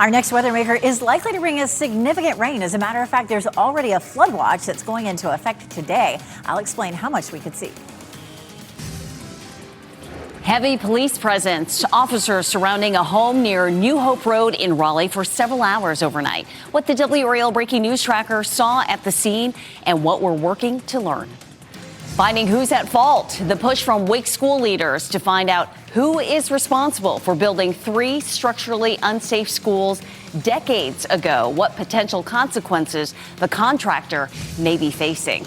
Our next weather maker is likely to bring us significant rain. As a matter of fact, there's already a flood watch that's going into effect today. I'll explain how much we could see. Heavy police presence. Officers surrounding a home near New Hope Road in Raleigh for several hours overnight. What the WRAL Breaking News Tracker saw at the scene and what we're working to learn. Finding who's at fault. The push from Wake school leaders to find out who is responsible for building 3 structurally unsafe schools decades ago. What potential consequences the contractor may be facing.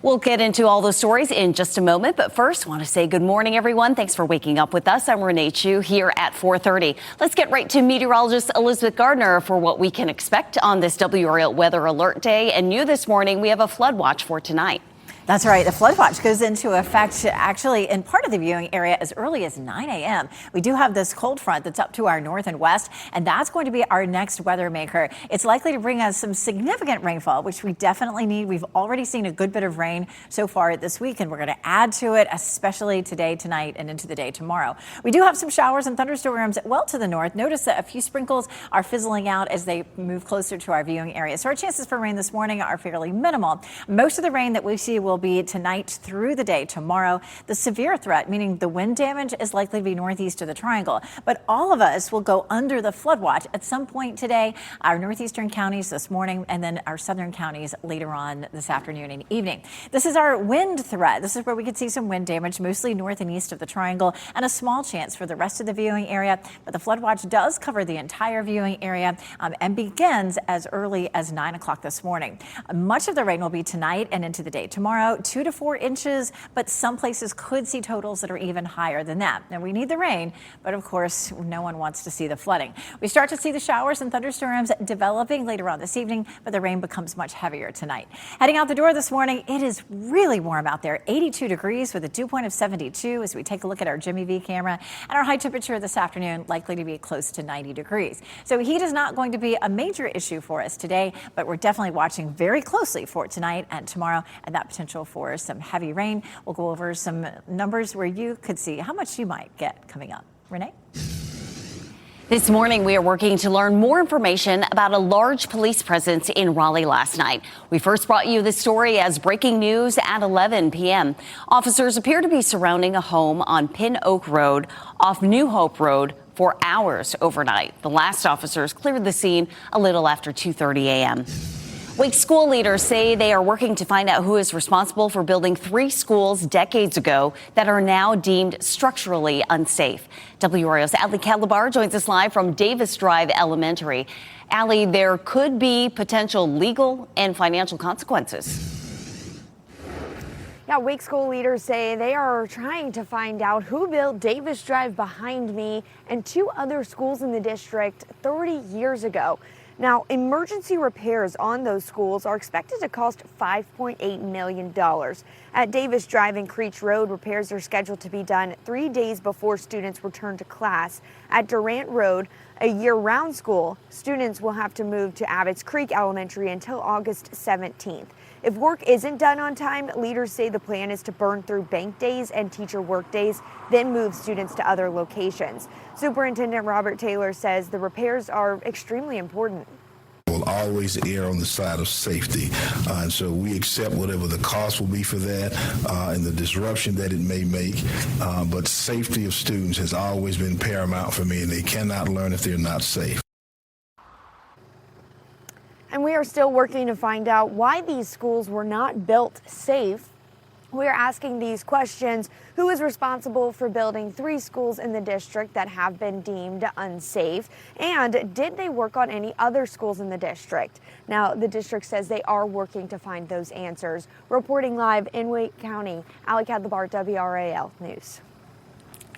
We'll get into all those stories in just a moment, but first, I want to say good morning, everyone. Thanks for waking up with us. I'm Renee Chu here at 4:30. Let's get right to meteorologist Elizabeth Gardner for what we can expect on this WRAL Weather Alert Day. And new this morning, we have a flood watch for tonight. That's right. The flood watch goes into effect actually in part of the viewing area as early as 9 a.m. We do have this cold front that's up to our north and west, and that's going to be our next weather maker. It's likely to bring us some significant rainfall, which we definitely need. We've already seen a good bit of rain so far this week, and we're going to add to it, especially today, tonight, and into the day tomorrow. We do have some showers and thunderstorms well to the north. Notice that a few sprinkles are fizzling out as they move closer to our viewing area. So our chances for rain this morning are fairly minimal. Most of the rain that we see will be tonight through the day tomorrow. The severe threat, meaning the wind damage, is likely to be northeast of the triangle. But all of us will go under the flood watch at some point today. Our northeastern counties this morning, and then our southern counties later on this afternoon and evening. This is our wind threat. This is where we could see some wind damage, mostly north and east of the triangle, and a small chance for the rest of the viewing area. But the flood watch does cover the entire viewing area and begins as early as 9 o'clock this morning. Much of the rain will be tonight and into the day tomorrow. 2 to 4 inches, but some places could see totals that are even higher than that. Now, we need the rain, but of course, no one wants to see the flooding. We start to see the showers and thunderstorms developing later on this evening, but the rain becomes much heavier tonight. Heading out the door this morning, it is really warm out there, 82 degrees with a dew point of 72 as we take a look at our Jimmy V camera, and our high temperature this afternoon likely to be close to 90 degrees. So heat is not going to be a major issue for us today, but we're definitely watching very closely for tonight and tomorrow and that potential for some heavy rain. We'll go over some numbers where you could see how much you might get coming up. Renee? This morning, we are working to learn more information about a large police presence in Raleigh last night. We first brought you this story as breaking news at 11 p.m. Officers appear to be surrounding a home on Pin Oak Road off New Hope Road for hours overnight. The last officers cleared the scene a little after 2:30 a.m. Wake school leaders say they are working to find out who is responsible for building 3 schools decades ago that are now deemed structurally unsafe. WRAL's Ali Calabar joins us live from Davis Drive Elementary. Ali, there could be potential legal and financial consequences. Yeah, Wake school leaders say they are trying to find out who built Davis Drive behind me and 2 other schools in the district 30 years ago. Now, emergency repairs on those schools are expected to cost $5.8 million. At Davis Drive and Creech Road, repairs are scheduled to be done 3 days before students return to class. At Durant Road, a year-round school, students will have to move to Abbott's Creek Elementary until August 17th. If work isn't done on time, leaders say the plan is to burn through bank days and teacher work days, then move students to other locations. Superintendent Robert Taylor says the repairs are extremely important. Will always err on the side of safety, and so we accept whatever the cost will be for that and the disruption that it may make, but safety of students has always been paramount for me, and they cannot learn if they're not safe. And we are still working to find out why these schools were not built safe. We're asking these questions. Who is responsible for building 3 schools in the district that have been deemed unsafe? And did they work on any other schools in the district? Now, the district says they are working to find those answers. Reporting live in Wake County, Ali Calabar, WRAL News.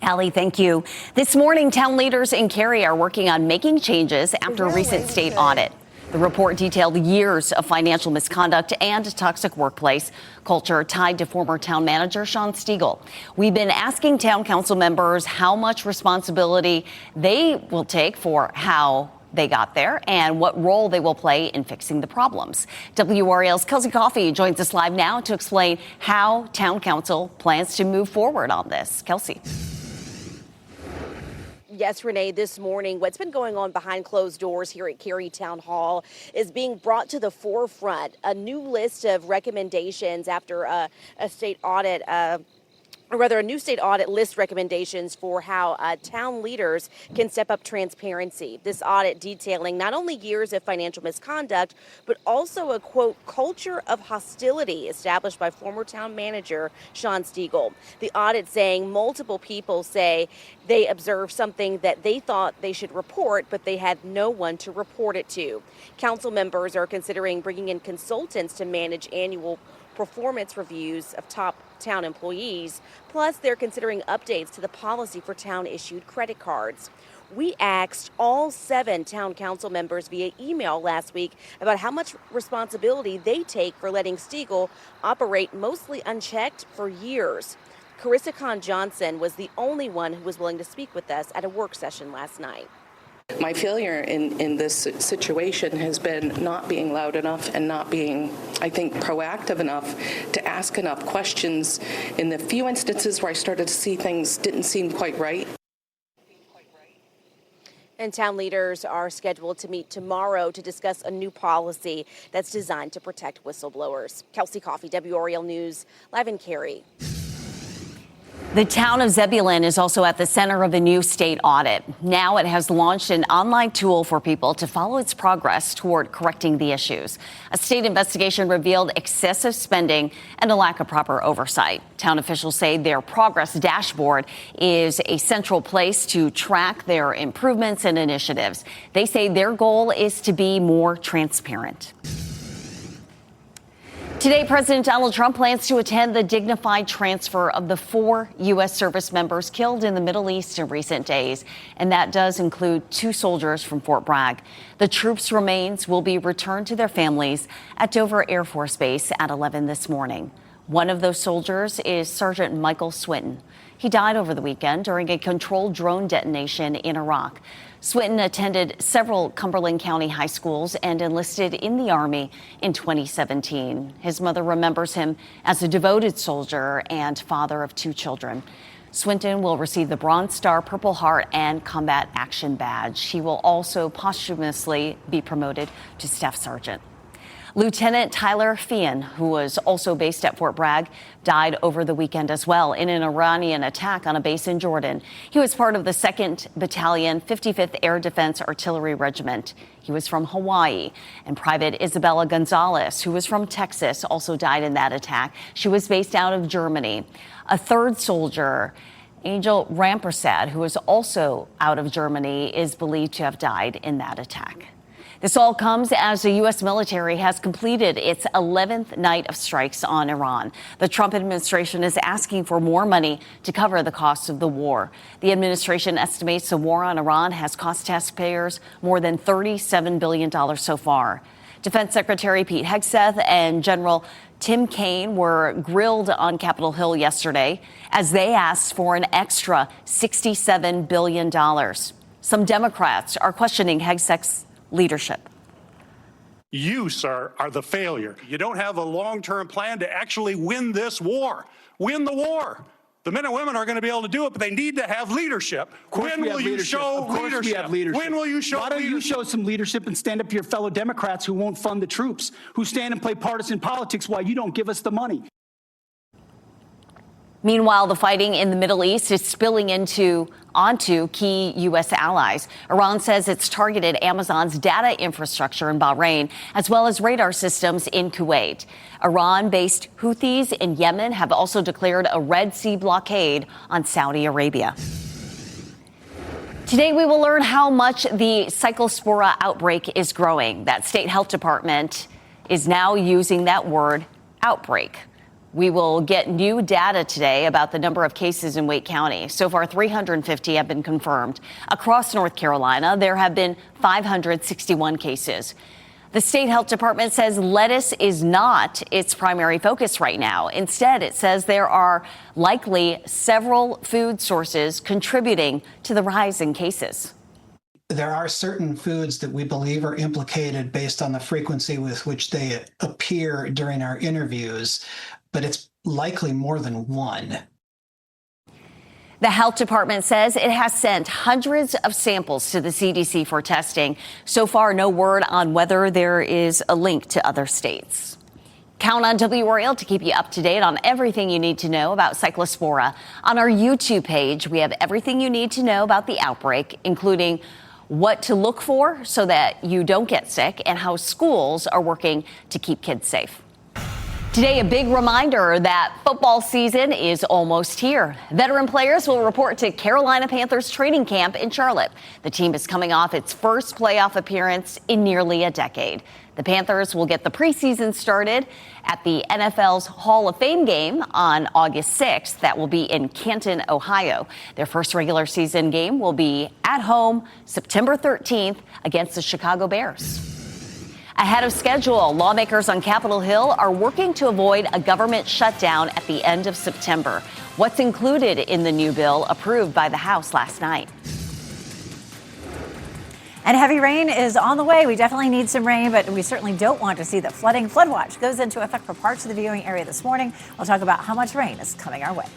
Ali, thank you. This morning, town leaders in Cary are working on making changes after a recent state audit. The report detailed years of financial misconduct and toxic workplace culture tied to former town manager Sean Stiegel. We've been asking town council members how much responsibility they will take for how they got there and what role they will play in fixing the problems. WRAL's Kelsey Coffey joins us live now to explain how town council plans to move forward on this. Kelsey. Yes, Renee, this morning, what's been going on behind closed doors here at Cary Town Hall is being brought to the forefront. A new list of recommendations after a state audit, or rather a new state audit lists recommendations for how town leaders can step up transparency. This audit detailing not only years of financial misconduct, but also a, quote, culture of hostility established by former town manager Sean Stiegel. The audit saying multiple people say they observed something that they thought they should report, but they had no one to report it to. Council members are considering bringing in consultants to manage annual performance reviews of top town employees. Plus, they're considering updates to the policy for town-issued credit cards. We asked all 7 town council members via email last week about how much responsibility they take for letting Stiegel operate mostly unchecked for years. Carissa Kahn Johnson was the only one who was willing to speak with us at a work session last night. My failure in this situation has been not being loud enough and not being, I think, proactive enough to ask enough questions in the few instances where I started to see things didn't seem quite right. And town leaders are scheduled to meet tomorrow to discuss a new policy that's designed to protect whistleblowers. Kelsey Coffey, WRAL News, live in Cary. The town of Zebulon is also at the center of a new state audit. Now it has launched an online tool for people to follow its progress toward correcting the issues. A state investigation revealed excessive spending and a lack of proper oversight. Town officials say their progress dashboard is a central place to track their improvements and initiatives. They say their goal is to be more transparent. Today, President Donald Trump plans to attend the dignified transfer of the 4 U.S. service members killed in the Middle East in recent days, and that does include 2 soldiers from Fort Bragg. The troops' remains will be returned to their families at Dover Air Force Base at 11 this morning. One of those soldiers is Sergeant Michael Swinton. He died over the weekend during a controlled drone detonation in Iraq. Swinton attended several Cumberland County high schools and enlisted in the Army in 2017. His mother remembers him as a devoted soldier and father of 2 children. Swinton will receive the Bronze Star, Purple Heart, and Combat Action Badge. He will also posthumously be promoted to Staff Sergeant. Lieutenant Tyler Feehan, who was also based at Fort Bragg, died over the weekend as well in an Iranian attack on a base in Jordan. He was part of the 2nd Battalion, 55th Air Defense Artillery Regiment. He was from Hawaii. And Private Isabella Gonzalez, who was from Texas, also died in that attack. She was based out of Germany. A 3rd soldier, Angel Rampersad, who was also out of Germany, is believed to have died in that attack. This all comes as the U.S. military has completed its 11th night of strikes on Iran. The Trump administration is asking for more money to cover the costs of the war. The administration estimates the war on Iran has cost taxpayers more than $37 billion so far. Defense Secretary Pete Hegseth and General Tim Kaine were grilled on Capitol Hill yesterday as they asked for an extra $67 billion. Some Democrats are questioning Hegseth's leadership. You, sir, are the failure. You don't have a long-term plan to actually win this war. Win the war. The men and women are going to be able to do it, but they need to have leadership. When will you show leadership? When will you show leadership? Why don't you show some leadership and stand up to your fellow Democrats who won't fund the troops, who stand and play partisan politics while you don't give us the money? Meanwhile, the fighting in the Middle East is spilling onto key U.S. allies. Iran says it's targeted Amazon's data infrastructure in Bahrain, as well as radar systems in Kuwait. Iran-based Houthis in Yemen have also declared a Red Sea blockade on Saudi Arabia. Today, we will learn how much the Cyclospora outbreak is growing. That state health department is now using that word, outbreak. We will get new data today about the number of cases in Wake County. So far, 350 have been confirmed. Across North Carolina, there have been 561 cases. The state health department says lettuce is not its primary focus right now. Instead, it says there are likely several food sources contributing to the rise in cases. There are certain foods that we believe are implicated based on the frequency with which they appear during our interviews, but it's likely more than one. The health department says it has sent hundreds of samples to the CDC for testing. So far, no word on whether there is a link to other states. Count on WRAL to keep you up to date on everything you need to know about Cyclospora. On our YouTube page, we have everything you need to know about the outbreak, including what to look for so that you don't get sick and how schools are working to keep kids safe. Today, a big reminder that football season is almost here. Veteran players will report to Carolina Panthers training camp in Charlotte. The team is coming off its first playoff appearance in nearly a decade. The Panthers will get the preseason started at the NFL's Hall of Fame game on August 6th. That will be in Canton, Ohio. Their first regular season game will be at home September 13th against the Chicago Bears. Ahead of schedule, lawmakers on Capitol Hill are working to avoid a government shutdown at the end of September. What's included in the new bill approved by the House last night? And heavy rain is on the way. We definitely need some rain, but we certainly don't want to see the flooding. Flood watch goes into effect for parts of the viewing area this morning. We'll talk about how much rain is coming our way.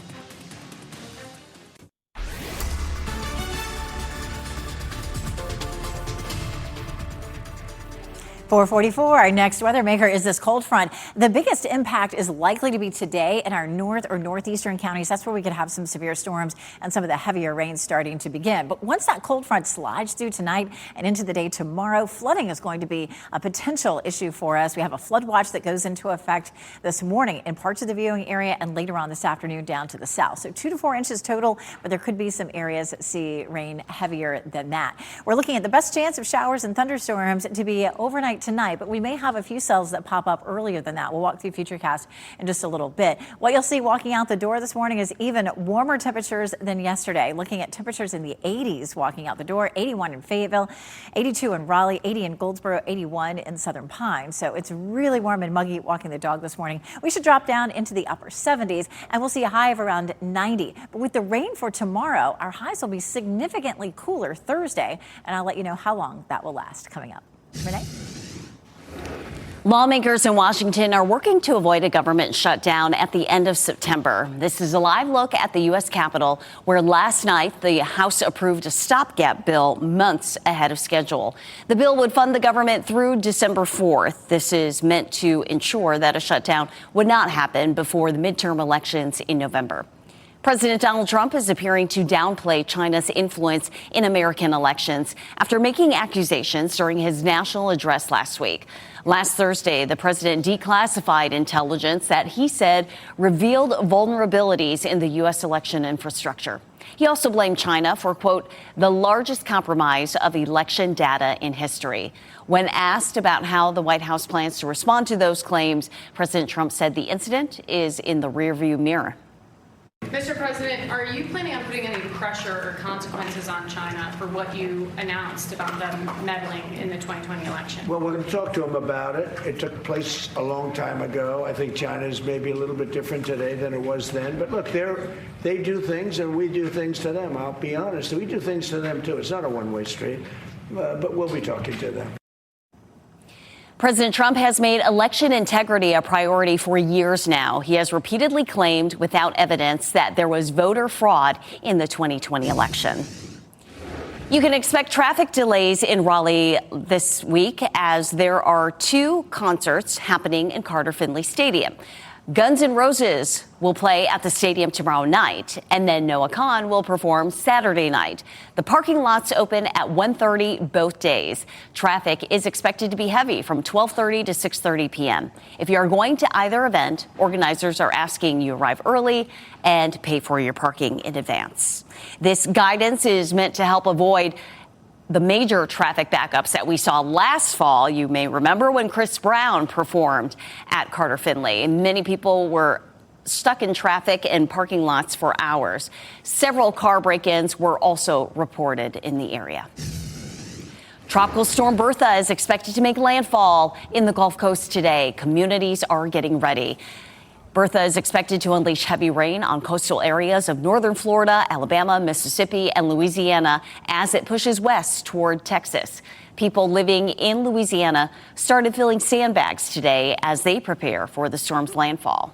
444, our next weather maker is this cold front. The biggest impact is likely to be today in our north or northeastern counties. That's where we could have some severe storms and some of the heavier rain starting to begin. But once that cold front slides through tonight and into the day tomorrow, flooding is going to be a potential issue for us. We have a flood watch that goes into effect this morning in parts of the viewing area and later on this afternoon down to the south. So 2 to 4 inches total, but there could be some areas that see rain heavier than that. We're looking at the best chance of showers and thunderstorms to be overnight tonight, but we may have a few cells that pop up earlier than that. We'll walk through Futurecast in just a little bit. What you'll see walking out the door this morning is even warmer temperatures than yesterday. Looking at temperatures in the 80s walking out the door, 81 in Fayetteville, 82 in Raleigh, 80 in Goldsboro, 81 in Southern Pines. So it's really warm and muggy walking the dog this morning. We should drop down into the upper 70s and we'll see a high of around 90. But with the rain for tomorrow, our highs will be significantly cooler Thursday, and I'll let you know how long that will last coming up. Renee? Lawmakers in Washington are working to avoid a government shutdown at the end of September. This is a live look at the U.S. Capitol, where last night the House approved a stopgap bill months ahead of schedule. The bill would fund the government through December 4th. This is meant to ensure that a shutdown would not happen before the midterm elections in November. President Donald Trump is appearing to downplay China's influence in American elections after making accusations during his national address last week. Last Thursday, the president declassified intelligence that he said revealed vulnerabilities in the U.S. election infrastructure. He also blamed China for, quote, the largest compromise of election data in history. When asked about how the White House plans to respond to those claims, President Trump said the incident is in the rearview mirror. Mr. President, are you planning on putting any pressure or consequences on China for what you announced about them meddling in the 2020 election? Well, we're going to talk to them about it. It took place a long time ago. I think China is maybe a little bit different today than it was then. But look, they do things and we do things to them. I'll be honest. We do things to them, too. It's not a one-way street, but we'll be talking to them. President Trump has made election integrity a priority for years now. He has repeatedly claimed without evidence that there was voter fraud in the 2020 election. You can expect traffic delays in Raleigh this week as there are 2 concerts happening in Carter-Finley Stadium. Guns N' Roses will play at the stadium tomorrow night, and then Noah Kahan will perform Saturday night. The parking lots open at 1:30 both days. Traffic is expected to be heavy from 12:30 to 6:30 p.m. If you are going to either event, organizers are asking you arrive early and pay for your parking in advance. This guidance is meant to help avoid the major traffic backups that we saw last fall. You may remember when Chris Brown performed at Carter-Finley, and many people were stuck in traffic and parking lots for hours. Several car break-ins were also reported in the area. Tropical storm Bertha is expected to make landfall in the Gulf Coast today. Communities are getting ready. Bertha is expected to unleash heavy rain on coastal areas of northern Florida, Alabama, Mississippi, and Louisiana as it pushes west toward Texas. People living in Louisiana started filling sandbags today as they prepare for the storm's landfall.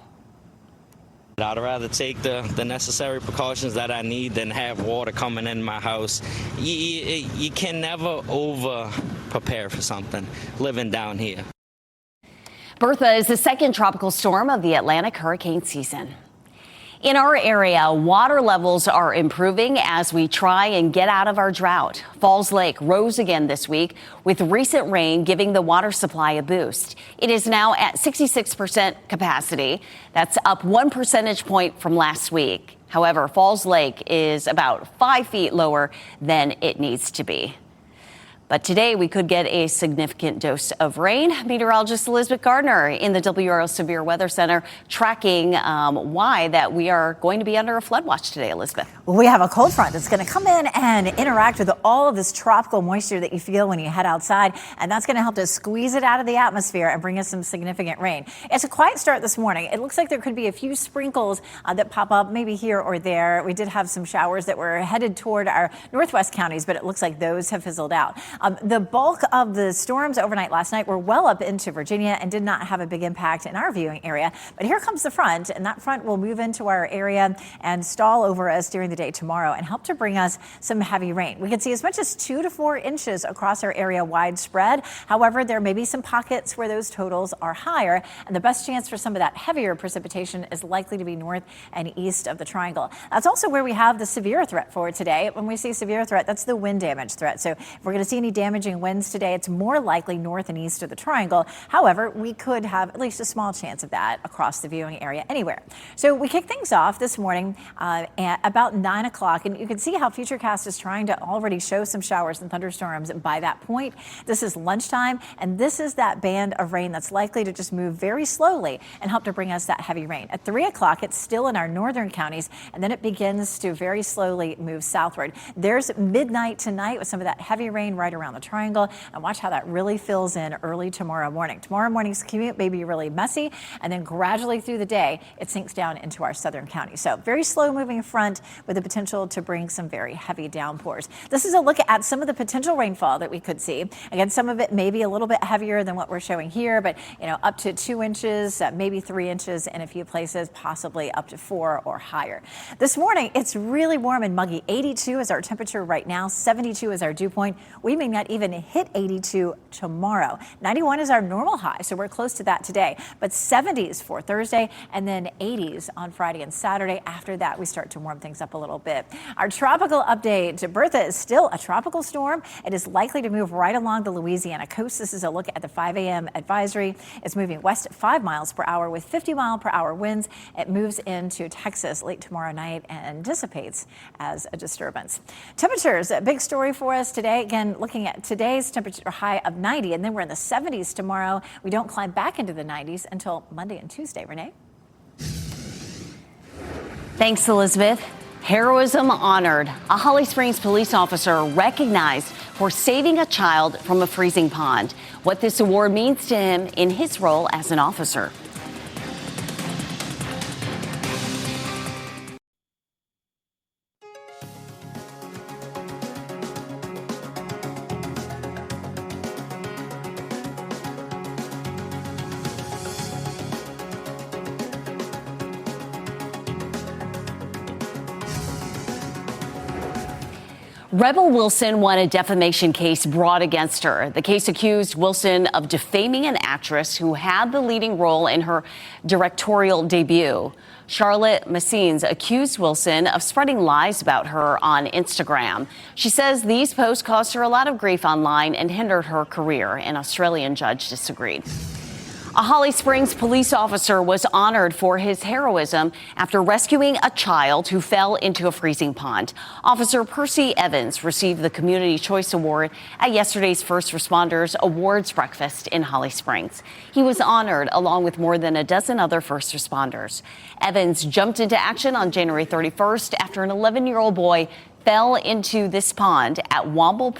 I'd rather take the necessary precautions that I need than have water coming in my house. You can never over prepare for something living down here. Bertha is the second tropical storm of the Atlantic hurricane season. In our area, water levels are improving as we try and get out of our drought. Falls Lake rose again this week, with recent rain giving the water supply a boost. It is now at 66% capacity. That's up 1 percentage point from last week. However, Falls Lake is about 5 feet lower than it needs to be. But today we could get a significant dose of rain. Meteorologist Elizabeth Gardner in the WRAL Severe Weather Center tracking why that we are going to be under a flood watch today, Elizabeth. Well, we have a cold front that's going to come in and interact with all of this tropical moisture that you feel when you head outside, and that's going to help to squeeze it out of the atmosphere and bring us some significant rain. It's a quiet start this morning. It looks like there could be a few sprinkles that pop up maybe here or there. We did have some showers that were headed toward our northwest counties, but it looks like those have fizzled out. The bulk of the storms overnight last night were well up into Virginia and did not have a big impact in our viewing area. But here comes the front, and that front will move into our area and stall over us during the day tomorrow and help to bring us some heavy rain. We can see as much as 2 to 4 inches across our area widespread. However, there may be some pockets where those totals are higher, and the best chance for some of that heavier precipitation is likely to be north and east of the triangle. That's also where we have the severe threat for today. When we say severe threat, that's the wind damage threat. So if we're going to see any damaging winds today, it's more likely north and east of the triangle. However, we could have at least a small chance of that across the viewing area anywhere. So we kick things off this morning at about 9 o'clock, and you can see how Futurecast is trying to already show some showers and thunderstorms by that point. This is lunchtime, and this is that band of rain that's likely to just move very slowly and help to bring us that heavy rain. At 3 o'clock, it's still in our northern counties, and then it begins to very slowly move southward. There's midnight tonight with some of that heavy rain right around the triangle, and watch how that really fills in early tomorrow morning. Tomorrow morning's commute may be really messy, and then gradually through the day, it sinks down into our southern counties. So very slow moving front with the potential to bring some very heavy downpours. This is a look at some of the potential rainfall that we could see. Again, some of it may be a little bit heavier than what we're showing here, but up to 2 inches, maybe 3 inches in a few places, possibly up to 4 or higher. This morning, it's really warm and muggy. 82 is our temperature right now. 72 is our dew point. We may not even hit 82 tomorrow. 91 is our normal high, so we're close to that today. But 70s for Thursday, and then 80s on Friday and Saturday. After that, we start to warm things up a little bit. Our tropical update. Bertha is still a tropical storm. It is likely to move right along the Louisiana coast. This is a look at the 5 a.m. advisory. It's moving west at 5 miles per hour with 50-mile-per-hour winds. It moves into Texas late tomorrow night and dissipates as a disturbance. Temperatures, a big story for us today. Again, looking at today's temperature high of 90, and then we're in the 70s tomorrow. We don't climb back into the 90s until Monday and Tuesday. Renee? Thanks, Elizabeth. Heroism honored. A Holly Springs police officer recognized for saving a child from a freezing pond. What this award means to him in his role as an officer. Rebel Wilson won a defamation case brought against her. The case accused Wilson of defaming an actress who had the leading role in her directorial debut. Charlotte Massines accused Wilson of spreading lies about her on Instagram. She says these posts caused her a lot of grief online and hindered her career. An Australian judge disagreed. A Holly Springs police officer was honored for his heroism after rescuing a child who fell into a freezing pond. Officer Percy Evans received the Community Choice Award at yesterday's First Responders Awards breakfast in Holly Springs. He was honored along with more than a dozen other first responders. Evans jumped into action on January 31st after an 11-year-old boy fell into this pond at Womble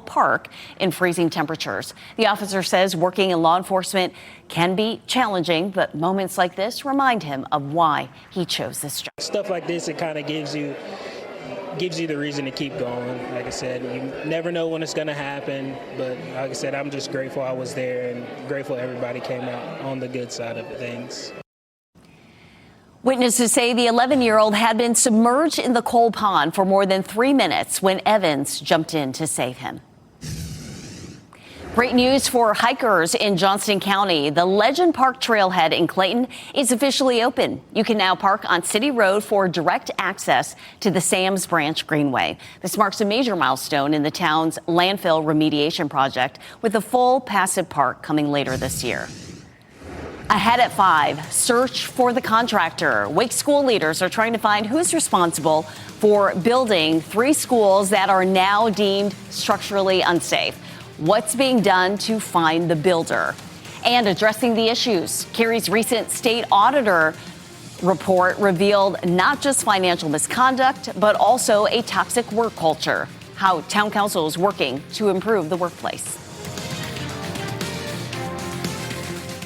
Park in freezing temperatures. The officer says working in law enforcement can be challenging, but moments like this remind him of why he chose this job. Stuff like this, it kind of gives you the reason to keep going. Like I said, you never know when it's going to happen, but like I said, I'm just grateful I was there and grateful everybody came out on the good side of things. Witnesses say the 11-year-old had been submerged in the coal pond for more than 3 minutes when Evans jumped in to save him. Great news for hikers in Johnston County. The Legend Park Trailhead in Clayton is officially open. You can now park on City Road for direct access to the Sam's Branch Greenway. This marks a major milestone in the town's landfill remediation project, with a full passive park coming later this year. Ahead at 5, search for the contractor. Wake school leaders are trying to find who's responsible for building 3 schools that are now deemed structurally unsafe. What's being done to find the builder? And addressing the issues. Kerry's recent state auditor report revealed not just financial misconduct, but also a toxic work culture. How town council is working to improve the workplace.